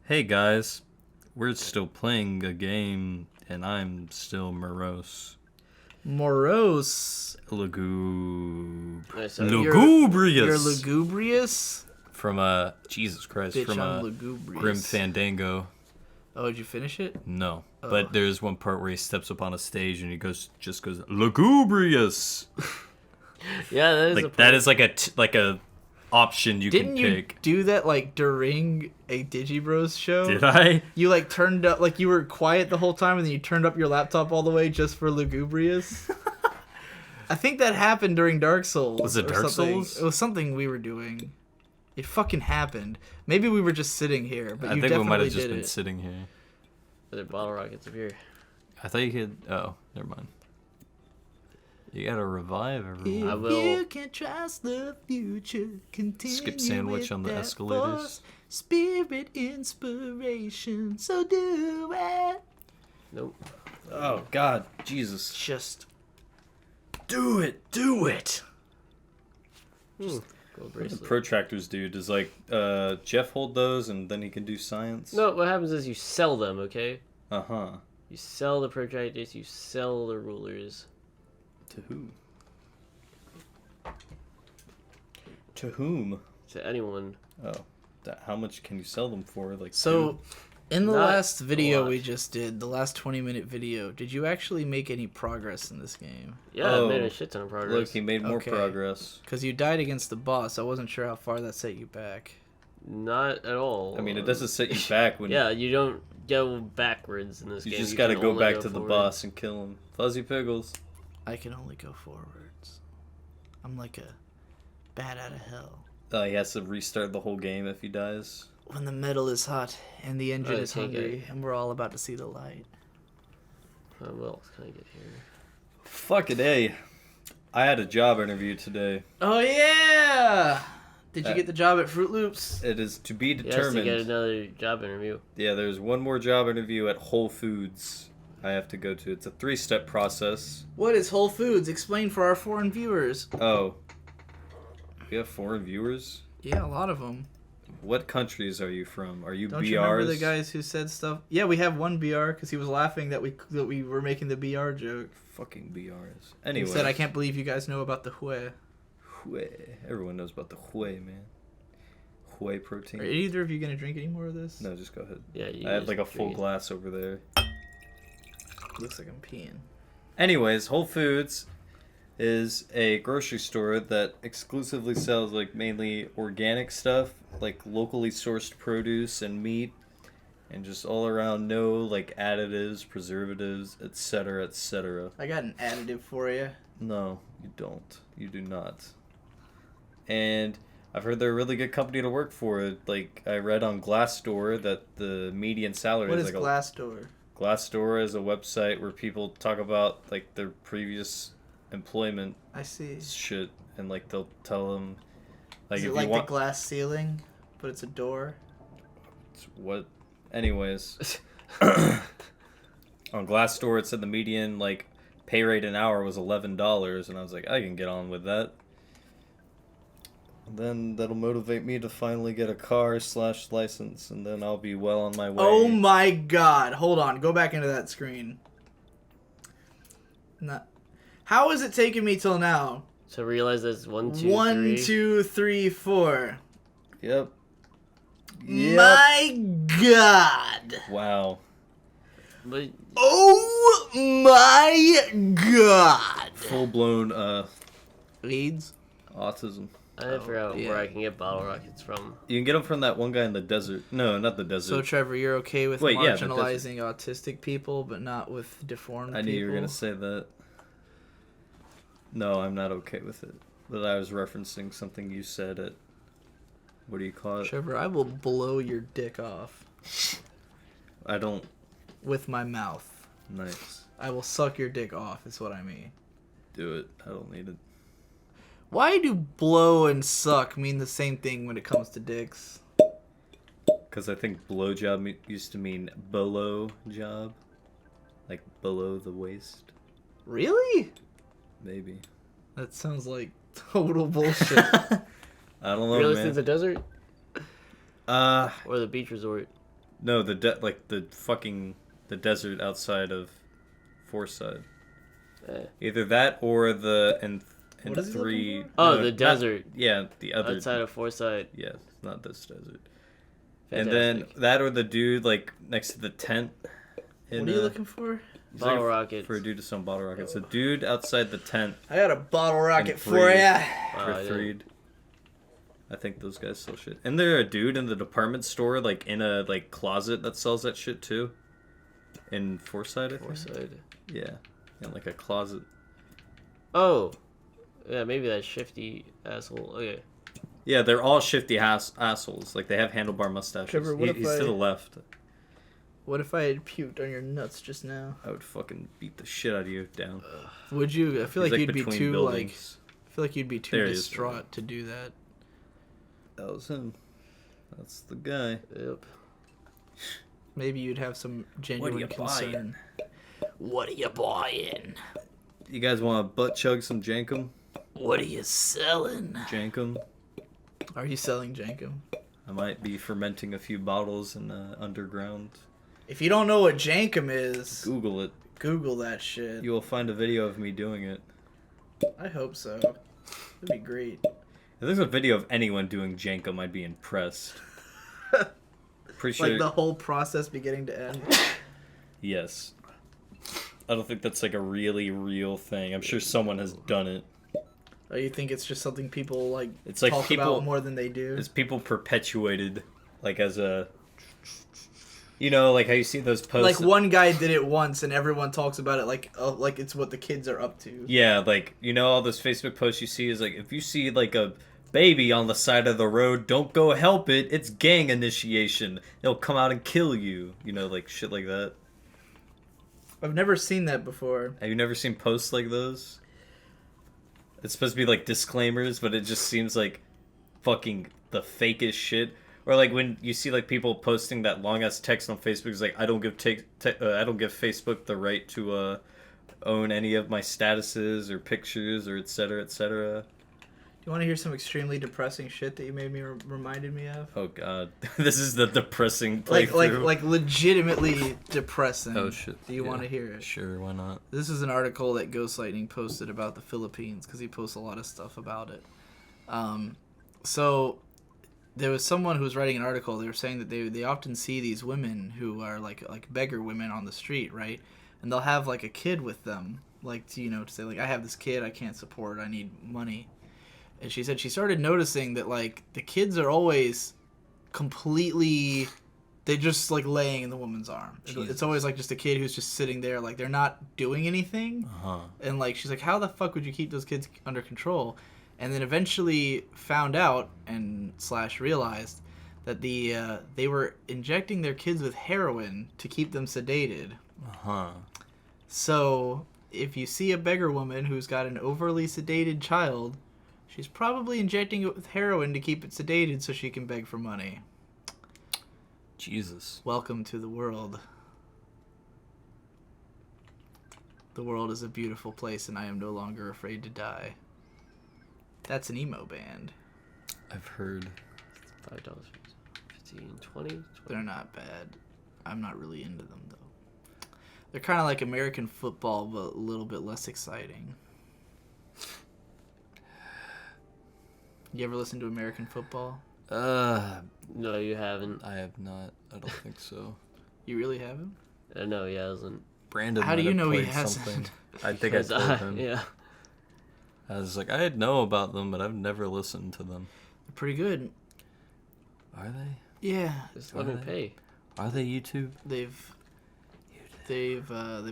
Hey guys, we're still playing a game, and I'm still morose. Morose. Lugubrious. You're lugubrious? From Jesus Christ, Bitch, from I'm lugubrious. Grim Fandango. Oh, did you finish it? No, Oh. but there's one part where he steps up on a stage and he just goes lugubrious. Yeah, that is Like that is like a option you Didn't can you pick. do that like during a Digibros show? Did I? You like turned up, like you were quiet the whole time and then you turned up your laptop all the way just for lugubrious? I think that happened during Dark Souls. Was it or Dark something. Souls? It was something we were doing. It fucking happened. Maybe we were just sitting here, but I you think we might have definitely just did been it. sitting here. There are bottle rockets up here. I thought you could. Oh, never mind. You gotta revive everyone. I If will- you can trust the future, continue Skip sandwich with on the that escalators. force, spirit, inspiration, so do it. Nope. Oh God, Jesus! Just Do it! Do it! Gold What do bracelet. protractors do? Does Jeff hold those and then he can do science? No, what happens is you sell them, okay? Uh huh. You sell the protractors, you sell the rulers. To who? To whom? To anyone. Oh, how much can you sell them for? Like so. In the Not last video a lot. we just did, the last 20-minute video, did you actually make any progress in this game? Yeah, Oh, I made a shit ton of progress. Look, he made more Okay. progress. Because you died against the boss, I wasn't sure how far that set you back. Not at all. I mean, it doesn't set you back when Yeah, you don't go backwards in this you game. just gotta can go only back to the forward. boss and kill him. Fuzzy Piggles. I can only go forwards. I'm like a bat out of hell. He has to restart the whole game if he dies. When the metal is hot and the engine Oh, is take hungry and we're all about to see the light. What else can I get here? Fucking A. I had a job interview today. Oh yeah! Did you Uh, get the job at Fruit Loops? It is to be He has to determined. get another job interview. Yeah, there's one more job interview at Whole Foods I have to go to. It's a 3-step process. What is Whole Foods? Explain for our foreign viewers. Oh. We have foreign viewers? Yeah, a lot of them. What countries are you from? Are you Don't BRs? you remember the guys who said stuff? Yeah, we have one BR because he was laughing that we were making the BR joke. Fucking BRs. He Anyway. said, "I can't believe you guys know about the whey." Whey. Everyone knows about the whey, man. Whey protein. Are either of you gonna drink any more of this? No, just go ahead. Yeah, you I have just like a full drink it. glass over there. Looks like I'm peeing. Anyways, Whole Foods is a grocery store that exclusively sells like mainly organic stuff, like locally sourced produce and meat, and just all around no like additives, preservatives, etc., etc. I got an additive for you. No, you don't. You do not. And I've heard they're a really good company to work for. Like I read on Glassdoor that the median salary What is is like Glassdoor? Glassdoor is a website where people talk about like their previous employment I see. shit, and like they'll tell them like Is if it you like want the glass ceiling, but it's a door? what. Anyways, on Glassdoor it said the median like pay rate an hour was $11, and I was like, I can get on with that. Then that'll motivate me to finally get a car/license, and then I'll be well on my way. Oh my god. Hold on. Go back into that screen. Not. How is it taking me till now? So realize that's 1, 2, 3. 1, 2, 3, 4. Yep. My god. Wow. But Oh my god. Full blown Leads? autism. I forgot yeah. where I can get bottle rockets from. You can get them from that one guy in the desert. No, not the desert. So Trevor, you're okay with Wait, yeah, but marginalizing autistic people, but not with deformed I knew people? you were gonna say that. No, I'm not okay with it. But I was referencing something you said at. What do you call it? Trevor, I will blow your dick off I don't. with my mouth. Nice. I will suck your dick off, is what I mean. Do it. I don't need it. Why do blow and suck mean the same thing when it comes to dicks? Because I think blowjob used to mean below job. Like below the waist. Really? Maybe. That sounds like total bullshit. I don't know, Realistic man. the desert Uh, or the beach resort? No, the desert outside of Forsyth. Eh. Either that or and What is he three. looking Oh, no, the not- desert yeah, the other. outside of Foresight. Yes, not this desert. Fantastic. And then that or the dude like next to the tent. What are you looking for? He's Bottle looking rockets. for a dude to sell bottle rockets. A dude outside the tent I got a bottle rocket And for three. ya. for I threed. I think those guys sell shit. And there a dude in the department store like in a like closet that sells that shit too. In Forsyth, I think. Foresight. Yeah, in like a closet. Oh, yeah, maybe that shifty asshole. Okay. Yeah, they're all shifty assholes. Like they have handlebar mustaches. Trevor, what if He's I- to the left. What if I had puked on your nuts just now? I would fucking beat the shit out of you down. Would you? I feel He's, like you'd be between too buildings. I feel like you'd be too There he is. distraught to do that. That was him. That's the guy. Yep. Maybe you'd have some genuine you concern. What are you buying? You guys want to butt chug some Jankum? What are you selling? Jankum? Are you selling Jankum? I might be fermenting a few bottles in the underground. If you don't know what Jankum is, Google it. Google that shit. You will find a video of me doing it. I hope so. That'd be great. If there's a video of anyone doing Jankum, I'd be impressed. Pretty sure. Like the whole process beginning to end. Yes. I don't think that's like a really real thing. I'm sure someone has done it. Oh, you think it's just something people like It's like talk people- about more than they do? It's people perpetuated, like as a. You know, like how you see those posts. Like one guy did it once, and everyone talks about it like it's what the kids are up to. Yeah, like you know, all those Facebook posts you see is like if you see like a baby on the side of the road, don't go help it. It's gang initiation. They'll come out and kill you. You know, like shit like that. I've never seen that before. Have you never seen posts like those? It's supposed to be like disclaimers, but it just seems like fucking the fakest shit. Or like when you see like people posting that long ass text on Facebook, it's like I don't give I don't give Facebook the right to own any of my statuses or pictures or etc. etc. You want to hear some extremely depressing shit that you made me reminded me of? Oh god, this is the depressing Like playthrough. legitimately depressing. Oh shit. Do you want to hear it? Sure, why not? This is an article that Ghost Lightning posted about the Philippines because he posts a lot of stuff about it. So there was someone who was writing an article. They were saying that they often see these women who are like beggar women on the street, right? And they'll have like a kid with them, like to say like I have this kid I can't support, I need money. And she said she started noticing that like the kids are always completely. They just like laying in the woman's arm. Jesus. It's always like just a kid who's just sitting there, like they're not doing anything. Uh-huh. And like she's like, how the fuck would you keep those kids under control? And then eventually found out and / realized that they were injecting their kids with heroin to keep them sedated. Uh-huh. So if you see a beggar woman who's got an overly sedated child, she's probably injecting it with heroin to keep it sedated so she can beg for money. Jesus. Welcome to the world. The world is a beautiful place and I am no longer afraid to die. That's an emo band. I've heard. $5, 15, 20. They're not bad. I'm not really into them though. They're kind of like American football, but a little bit less exciting. You ever listen to American football? No, you haven't. I have not. I don't think so. You really haven't? No, he hasn't. Brandon. How do might you have know he played hasn't? something. I think I Because told him. Yeah. I was like, I know about them, but I've never listened to them. They're pretty good. Are they? Yeah, Just let me Alright. pay. Are they YouTube? they've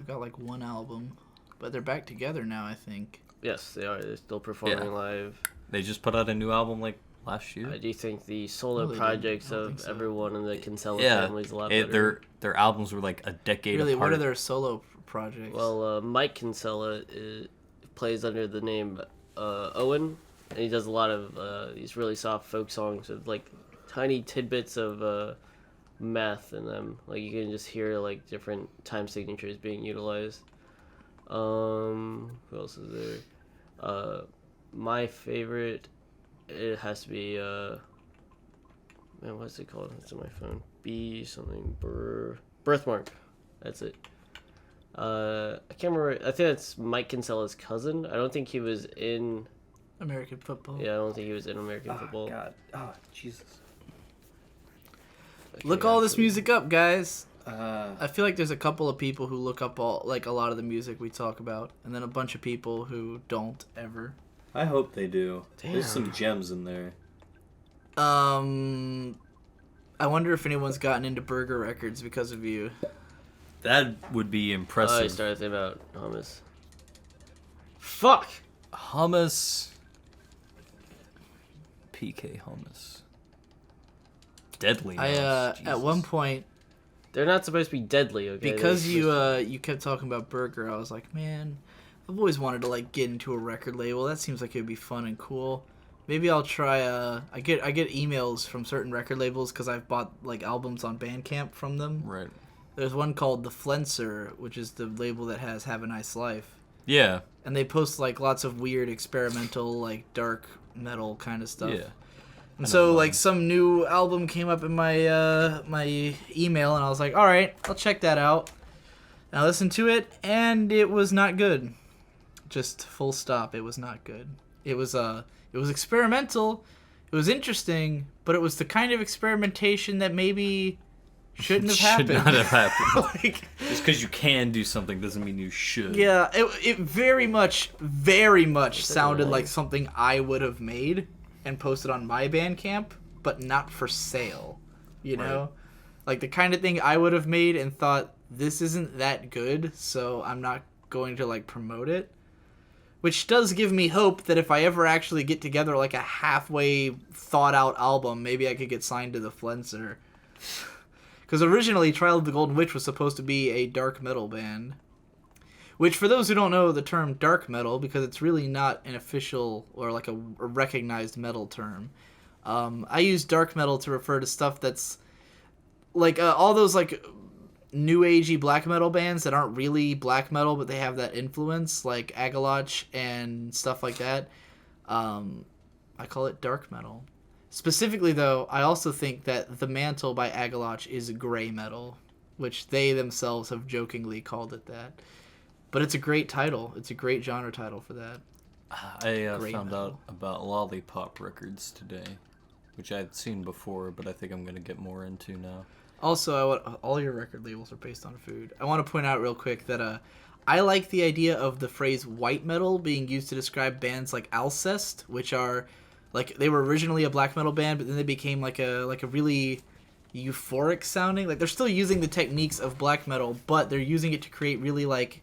got like one album, but they're back together now. I think. Yes, they are. They're still performing Yeah. live. They just put out a new album like last year. I do think the solo No, they didn't. projects I don't of think so. everyone in the Kinsella Yeah, family is a lot better. their albums were like a decade Really, apart. what are their solo projects? Well, Mike Kinsella plays under the name Owen, and he does a lot of these really soft folk songs with like tiny tidbits of math in them. Like you can just hear like different time signatures being utilized. Who else is there? My favorite, it has to be man, what's it called? It's on my phone. B something birthmark. That's it. I can't remember. I think that's Mike Kinsella's cousin. I don't think he was in American football. Yeah, I don't think he was in American football. God. Oh, Jesus. Look all this music up, guys. Uh, I feel like there's a couple of people who look up a lot of the music we talk about, and then a bunch of people who don't ever. I hope they do. Damn. There's some gems in there. I wonder if anyone's gotten into burger records because of you. That would be I impressive. started thinking about hummus. Fuck! Hummus. PK hummus. Deadly. At one point, They're not supposed to be deadly, okay? because They're you supposed you kept talking about burger, I was like, man, I've always wanted to like get into a record label. That seems like it'd be fun and cool. Maybe I'll try. I get emails from certain record labels because I've bought like albums on Bandcamp from them. Right. There's one called The Flenser, which is the label that has Have a Nice Life, Yeah. and they post like lots of weird experimental like dark metal kind of stuff. Yeah. And so like some new album came up in my my email, and I was like, all right, I'll check that out. And I listened to it, and it was not good. Just full stop. It was not good. It was experimental. It was interesting, but it was the kind of experimentation that maybe shouldn't have happened. Should not have happened. Like, Just because you can do something doesn't mean you should. yeah, it very much sounded like something I would have made and posted on my Bandcamp, but not for sale. You know? Right. Like the kind of thing I would have made and thought, this isn't that good, so I'm not going to like promote it. Which does give me hope that if I ever actually get together like a halfway thought out album, maybe I could get signed to the Flenser. Because originally Trial of the Golden Witch was supposed to be a dark metal band. Which, for those who don't know the term dark metal, because it's really not an official or like a recognized metal term, I use dark metal to refer to stuff that's like all those like new agey black metal bands that aren't really black metal, but they have that influence, like Agaloch and stuff like that. I call it dark metal. Specifically, though, I also think that The Mantle by Agaloch is gray metal, which they themselves have jokingly called it that. But it's a great title. It's a great genre title for that. I Gray found metal. out about Lollipop Records today, which I'd seen before, but I think I'm going to get more into now. Also, all your record labels are based on food. I want to point out real quick that I like the idea of the phrase white metal being used to describe bands like Alcest, which are like they were originally a black metal band, but then they became like a really euphoric sounding. Like they're still using the techniques of black metal, but they're using it to create really like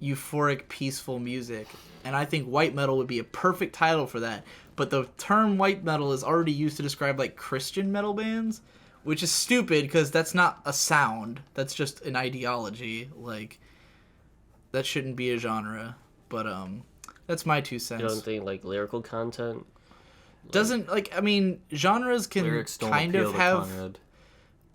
euphoric, peaceful music. And I think white metal would be a perfect title for that. But the term white metal is already used to describe like Christian metal bands, which is stupid because that's not a sound. That's just an ideology. Like that shouldn't be a genre. But that's my 2 cents. You don't think like lyrical content? Doesn't like I mean genres can Lyrics don't kind appeal of to have. Conrad.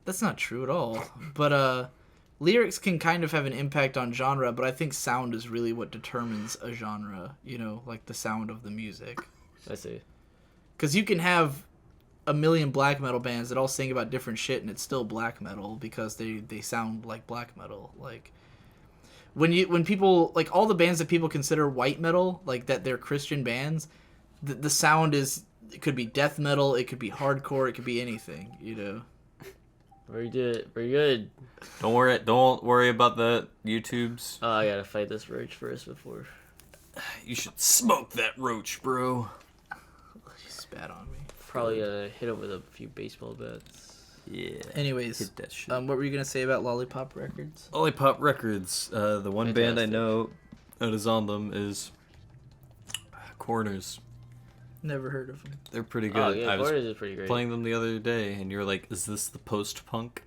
That's not true at all. But lyrics can kind of have an impact on genre, but I think sound is really what determines a genre, you know, like the sound of the music. I see. Because you can have a million black metal bands that all sing about different shit and it's still black metal because they sound like black metal. Like when people like all the bands that people consider white metal, like that they're Christian bands, the sound is it could be death metal, it could be hardcore, it could be anything, you know. Very good. Very good. Don't worry about the YouTubes. Oh, I gotta fight this roach first before. You should smoke that roach, bro. She spat on me. Probably gonna hit him with a few baseball bats. Yeah. Anyways, Hit that shit. what were you gonna say about Lollipop Records? Lollipop Records. The one band I Fantastic. know that is on them is Corners. Never heard of them. They're pretty good. Oh yeah, I was Corners is pretty great. playing them the other day, and you're like, "Is this the post-punk?"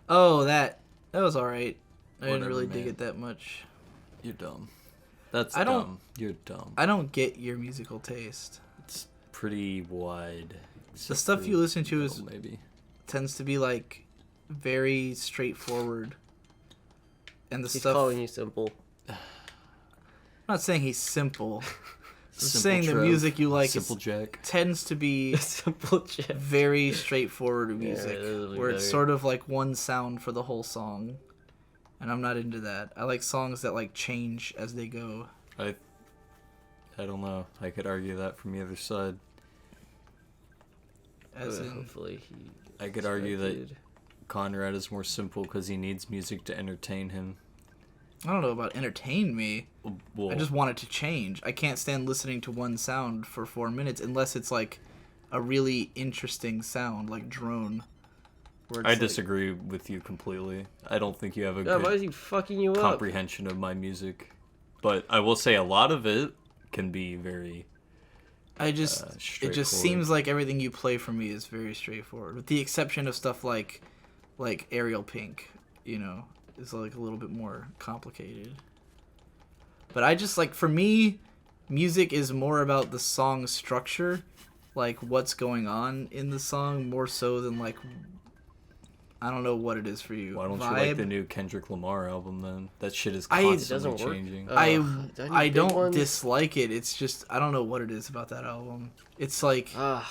Oh, that was all right. I didn't Whatever, really dig man. it that much. You're dumb. That's I don't- dumb. You're dumb. I don't get your musical taste. It's pretty wide. The stuff you listen to is maybe. tends to be like very straightforward, and the He's stuff. calling you simple. I'm not saying he's simple, saying the music you like Simple Jack. tends to be Simple Jack. very straightforward music, Yeah, where it's sort of like one sound for the whole song, and I'm not into that. I like songs that like change as they go. I don't know. I could argue that from the other side. As in, Hopefully I could argue that Conrad is more simple because he needs music to entertain him. I don't know about entertain me. Well, I just want it to change. I can't stand listening to one sound for 4 minutes unless it's like a really interesting sound, like drone. where it's I like- disagree with you completely. I don't think you have a Yeah, why is good he fucking you up? comprehension of my music. But I will say a lot of it can be very it just straightforward. seems like everything you play for me is very straightforward, with the exception of stuff like Ariel Pink, is like a little bit more complicated. But I just for me, music is more about the song structure, like what's going on in the song, more so than I don't know what it is for you. Why don't Vibe? you like the new Kendrick Lamar album then? That shit is It constantly doesn't work. changing. I big don't ones? dislike it. It's just I don't know what it is about that album. It's like I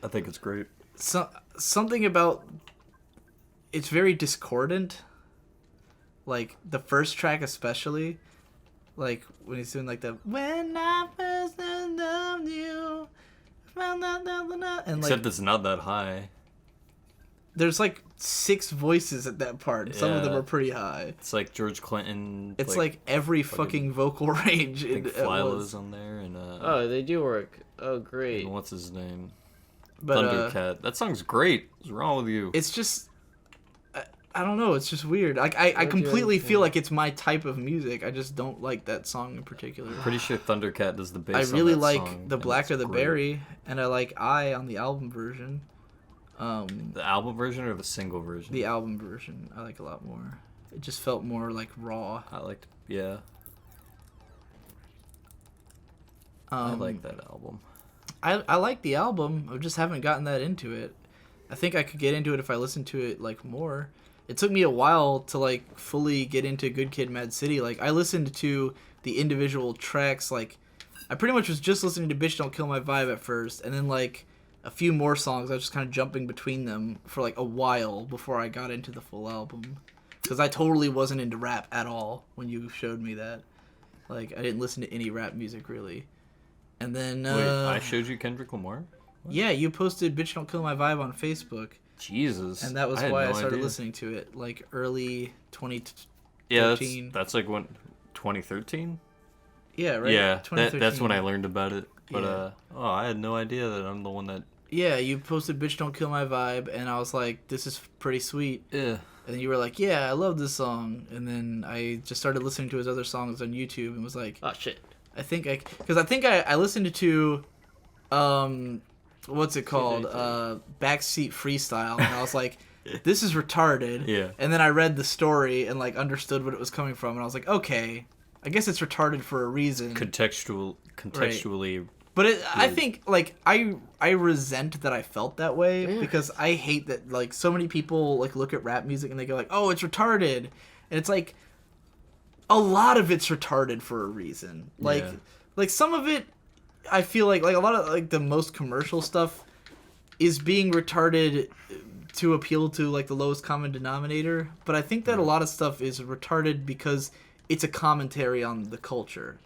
think it's great. something about it's very discordant. Like the first track especially, like when he's doing the when I first loved you, and Except it's not that high. there's 6 voices at that part. Some of them Yeah. are pretty high. It's like George Clinton. It's every fucking vocal range. I think it Flilo's was. on there and Oh, they do work. Oh, great. and what's his name? But Thundercat. That song's great. What's wrong with you? it's just I don't know, it's just weird. I What do you completely feel understand? like it's my type of music. I just don't like that song in particular. Pretty sure Thundercat does the bass. I on really that like song, the and Black it's or the great. Berry, and I like I on the album version. The album version or the single version? The album version I like a lot more. It just felt more raw. I liked. Yeah, I Um, like that album. I like the album. I just haven't gotten that into it. I think I could get into it if I listened to it more. It took me a while to fully get into Good Kid, Mad City. I listened to the individual tracks. I pretty much was just listening to Bitch Don't Kill My Vibe at first, and then a few more songs. I was just kind of jumping between them for a while before I got into the full album. Because I totally wasn't into rap at all when you showed me that. I didn't listen to any rap music really. And then Wait, I showed you Kendrick Lamar? yeah, you posted Bitch Don't Kill My Vibe on Facebook. Jesus. And that was had why no I started idea. listening to it, early 2013. Yeah, that's when 2013. Yeah, right. Yeah, 2013. that's when I learned about it. But Yeah. I had no idea that I'm the one that. Yeah, you posted "Bitch Don't Kill My Vibe," and I was like, "This is pretty sweet." Yeah. And then you were like, "Yeah, I love this song." And then I just started listening to his other songs on YouTube and was like, Oh, shit. I think I listened to, what's it called? Backseat Freestyle, and I was like, this is retarded. Yeah. And then I read the story and understood what it was coming from, and I was like, okay, I guess it's retarded for a reason. Contextually. But I think I resent that I felt that way because I hate that so many people look at rap music and they go oh, it's retarded, and it's a lot of it's retarded for a reason. Some of it I feel like a lot of the most commercial stuff is being retarded to appeal to the lowest common denominator, but I think that a lot of stuff is retarded because it's a commentary on the culture,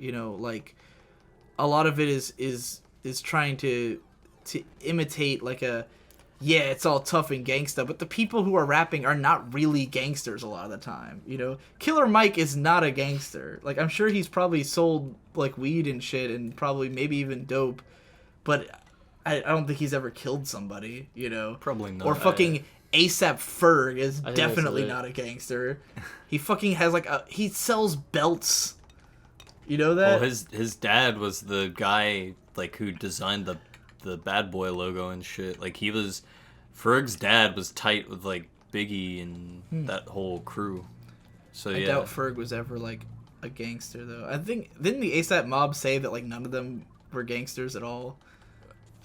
a lot of it is trying to imitate it's all tough and gangsta, but the people who are rapping are not really gangsters a lot of the time. Killer Mike is not a gangster. I'm sure he's probably sold weed and shit and probably maybe even dope, but I don't think he's ever killed somebody. Probably not. Or fucking ASAP Ferg is think definitely that's it. not a gangster. He fucking has he sells belts. You know that? Well, his dad was the guy who designed the Bad Boy logo and shit. Ferg's dad was tight with Biggie and that whole crew. So I yeah. doubt Ferg was ever a gangster though. I think didn't the ASAP Mob say that none of them were gangsters at all?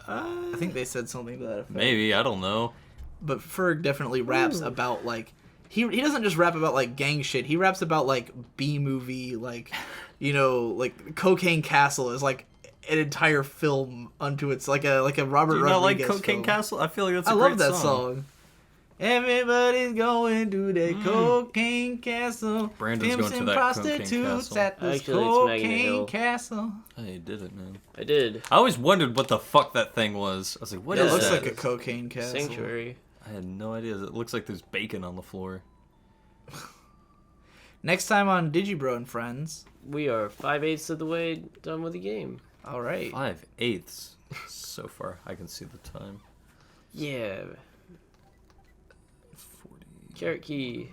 I think they said something to that effect. Maybe, I don't know. But Ferg definitely raps about he doesn't just rap about gang shit. He raps about B movie Cocaine Castle is an entire film unto its like a Robert Do you not like Rodriguez Cocaine film. Castle? I feel like that's a I great love that song. Everybody's going to that cocaine castle. Brandon's Pimps going to and that prostitutes cocaine castle. at this Actually, it's Magnet cocaine Hill. castle. Hey, you did it, man. I did. I always wondered what the fuck that thing was. I was like, what It is looks that? like a cocaine castle. Sanctuary. I had no idea. It looks like there's bacon on the floor. Next time on Digibro and Friends. We are 5/8 of the way done with the game. All right. 5/8 so far. I can see the time. Yeah. 40. Carrot key.